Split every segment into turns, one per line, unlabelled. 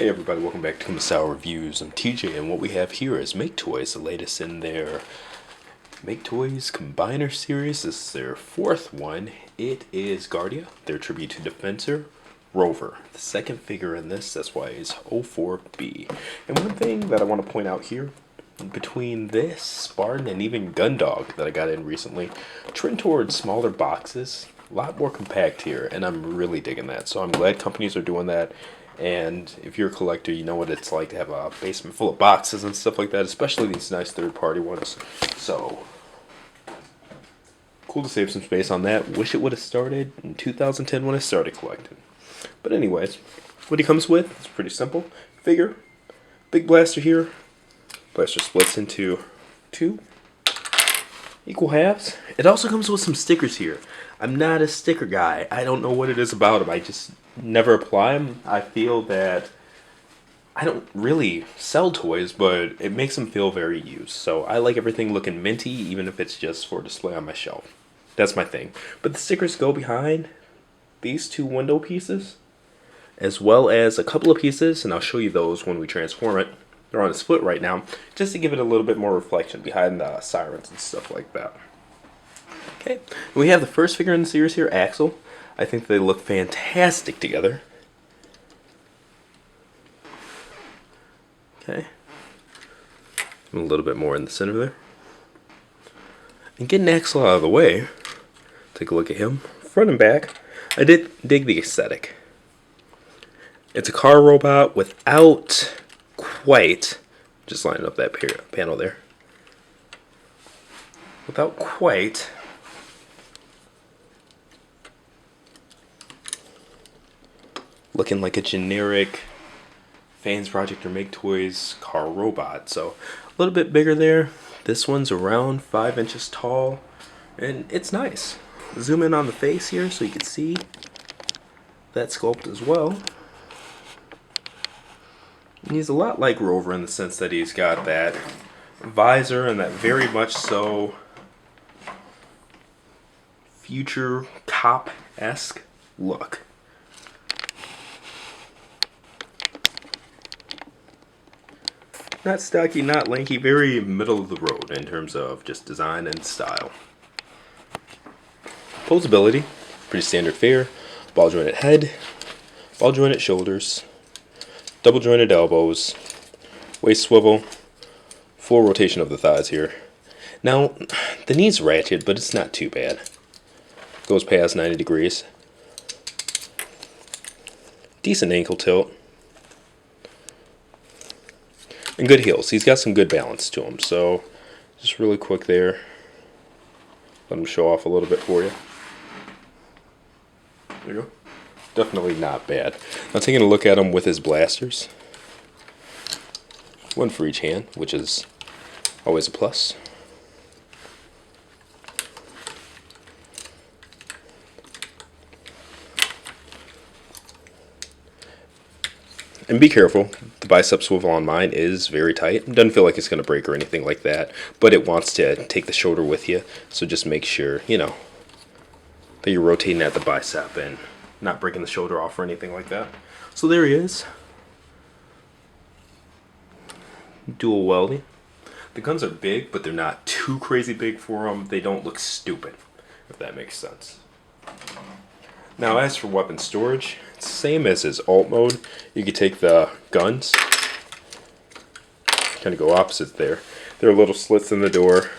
Hey everybody, welcome back to Kumasawa Reviews. I'm TJ, and what we have here is MakeToys, the latest in their MakeToys Combiner series. This is their fourth one. It is Guardia, their tribute to Defensor, Rover, the second figure in this. That's why it's 04B. And one thing that I want to point out here, between this, Spartan, and even Gundog that I got in recently, trend towards smaller boxes, a lot more compact here, and I'm really digging that. So I'm glad companies are doing that. And if you're a collector, you know what it's like to have a basement full of boxes and stuff like that, especially these nice third-party ones. So, cool to save some space on that. Wish it would have started in 2010 when I started collecting. But anyways, what he comes with is pretty simple. Figure, big blaster here. Blaster splits into two equal halves. It also comes with some stickers here. I'm not a sticker guy. I don't know what it is about them. I just never apply them. I feel that I don't really sell toys, but it makes them feel very used. So I like everything looking minty, even if it's just for display on my shelf. That's my thing. But the stickers go behind these two window pieces, as well as a couple of pieces, and I'll show you those when we transform it. They're on a split right now, just to give it a little bit more reflection behind the sirens and stuff like that. Okay, we have the first figure in the series here, Axel. I think they look fantastic together. Okay, a little bit more in the center there. And getting Axel out of the way, take a look at him, front and back. I did dig the aesthetic. It's a car robot without quite, just lining up that panel there, without quite looking like a generic Fans Project or MakeToys car robot. So a little bit bigger there. This one's around 5 inches tall, and it's nice. Zoom in on the face here so you can see that sculpt as well. And he's a lot like Rover in the sense that he's got that visor and that very much so future cop-esque look. Not stocky, not lanky, very middle of the road in terms of just design and style. Posability, pretty standard fare. Ball jointed head, ball jointed shoulders, double jointed elbows, waist swivel, full rotation of the thighs here. Now, the knee's ratchet, but it's not too bad. Goes past 90 degrees. Decent ankle tilt. And good heels. He's got some good balance to him. So, just really quick there. Let him show off a little bit for you. There you go. Definitely not bad. Now taking a look at him with his blasters. One for each hand, which is always a plus. And be careful, the bicep swivel on mine is very tight. It doesn't feel like it's going to break or anything like that, but it wants to take the shoulder with you, so just make sure, you know, that you're rotating at the bicep and not breaking the shoulder off or anything like that. So there he is. Dual welding. The guns are big, but they're not too crazy big for them. They don't look stupid, if that makes sense. Now as for weapon storage, it's the same as his alt mode. You can take the guns, kind of go opposites there. There are little slits in the door.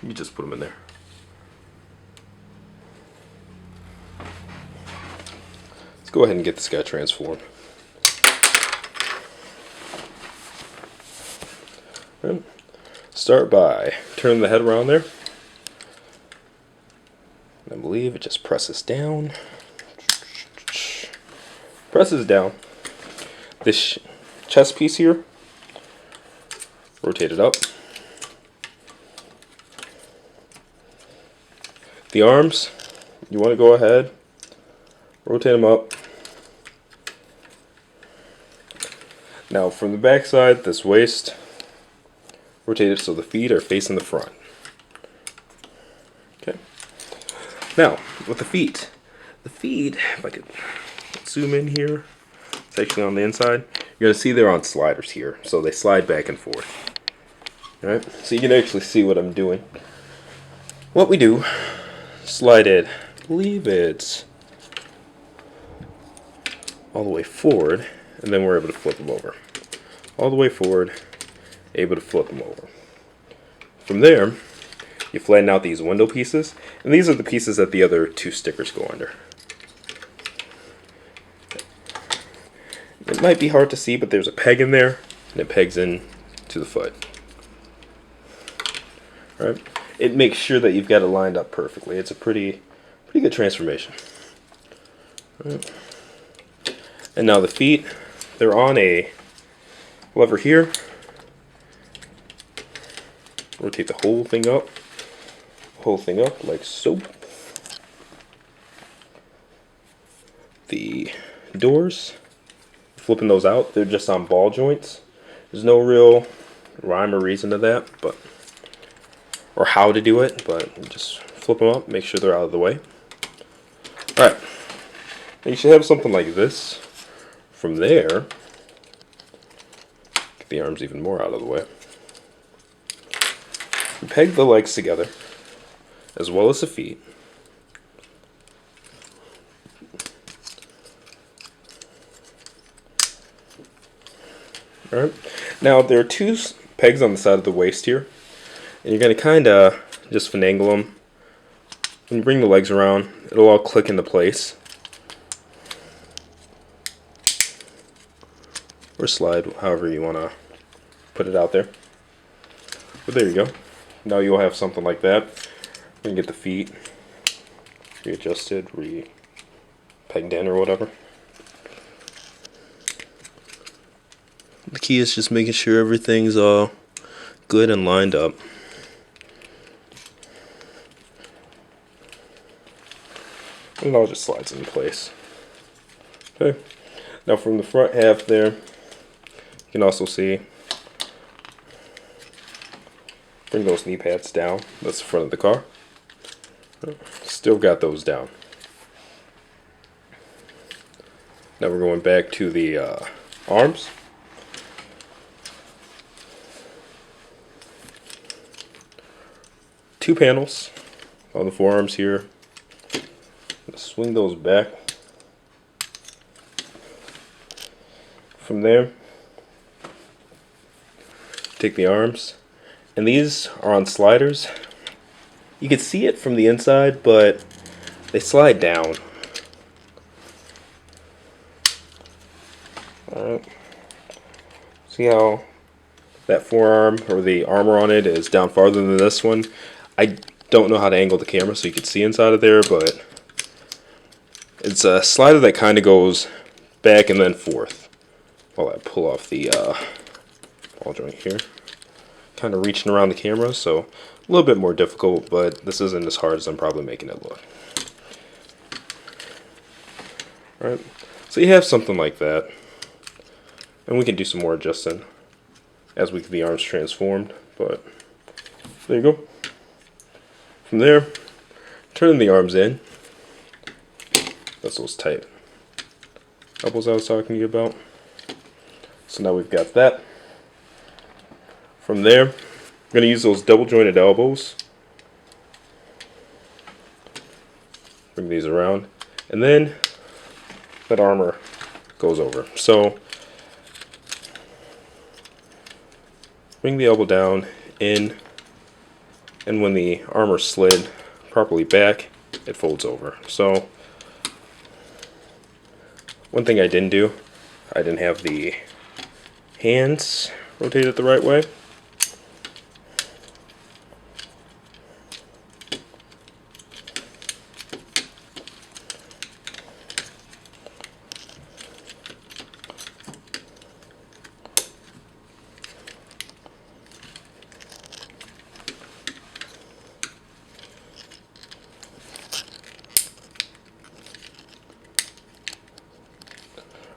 You just put them in there. Let's go ahead and get this guy transformed. And start by turning the head around there. I believe it just presses down. Presses down. This chest piece here, rotate it up. The arms, you want to go ahead, rotate them up. Now from the back side, this waist, rotate it so the feet are facing the front. Okay. Now, with the feet, if I could zoom in here, it's actually on the inside. You're gonna see they're on sliders here, so they slide back and forth. All right, so you can actually see what I'm doing. What we do, slide it, I believe it's all the way forward, and then we're able to flip them over. All the way forward, able to flip them over. From there, you flatten out these window pieces, and these are the pieces that the other two stickers go under. It might be hard to see, but there's a peg in there, and it pegs in to the foot. All right? It makes sure that you've got it lined up perfectly. It's a pretty good transformation. All right. And now the feet, they're on a lever here. Rotate the whole thing up like so. The doors, flipping those out, they're just on ball joints. There's no real rhyme or reason to that, or how to do it, but just flip them up, make sure they're out of the way. Alright, you should have something like this. From there, get the arms even more out of the way. Peg the legs together, as well as the feet. Alright, now there are two pegs on the side of the waist here, and you're going to kind of just finagle them. When you bring the legs around, it'll all click into place. Or slide, however you want to put it out there. But there you go. Now you'll have something like that. You can get the feet readjusted, pegged in or whatever. The key is just making sure everything's all good and lined up. And it all just slides into place. Okay. Now from the front half there, you can also see, bring those knee pads down. That's the front of the car. Still got those down. Now we're going back to the arms. Two panels on the forearms here. Swing those back. From there, take the arms, and these are on sliders. You can see it from the inside, but they slide down. Alright. See how that forearm, or the armor on it, is down farther than this one? I don't know how to angle the camera so you can see inside of there, but it's a slider that kind of goes back and then forth. While I pull off the ball joint here. Kind of reaching around the camera, so a little bit more difficult, but this isn't as hard as I'm probably making it look. Alright, so you have something like that. And we can do some more adjusting as we get the arms transformed, but there you go. From there, turning the arms in. That's those tight elbows I was talking to you about. So now we've got that. From there, I'm going to use those double jointed elbows. Bring these around. And then that armor goes over. So bring the elbow down, in, and when the armor slid properly back, it folds over. So one thing I didn't do, I didn't have the hands rotated the right way.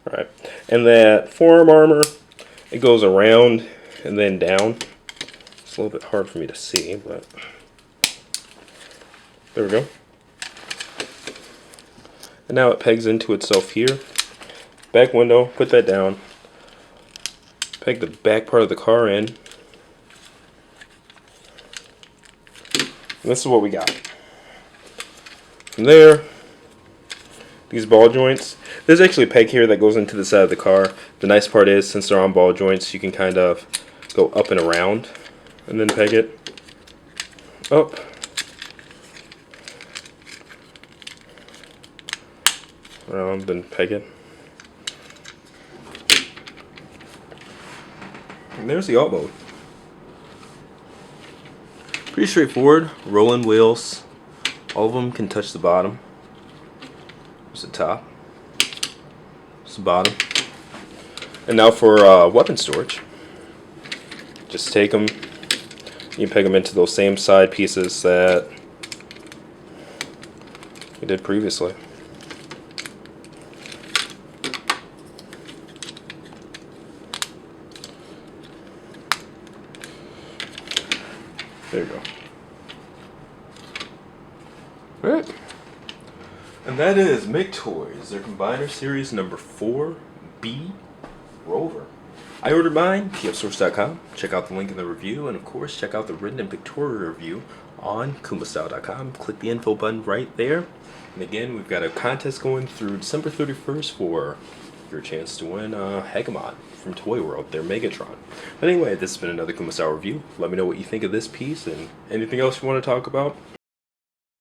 Alright, and that forearm armor, it goes around and then down. It's a little bit hard for me to see, but there we go. And now it pegs into itself here. Back window, put that down. Peg the back part of the car in. And this is what we got. From there, these ball joints. There's actually a peg here that goes into the side of the car. The nice part is, since they're on ball joints, you can kind of go up and around and then peg it up. Around, then peg it. And there's the alt mode. Pretty straightforward. Rolling wheels. All of them can touch the bottom. There's the top. There's the bottom. And now for weapon storage. Just take them. You can peg them into those same side pieces that we did previously. There you go. Alright. And that is MakeToys, their combiner series number 4B Rover. I ordered mine, pfsource.com. Check out the link in the review, and of course check out the written and pictorial review on kumastyle.com. Click the info button right there. And again, we've got a contest going through December 31st for your chance to win Hegemon from Toy World, their Megatron. But anyway, this has been another Kumastyle review. Let me know what you think of this piece and anything else you want to talk about.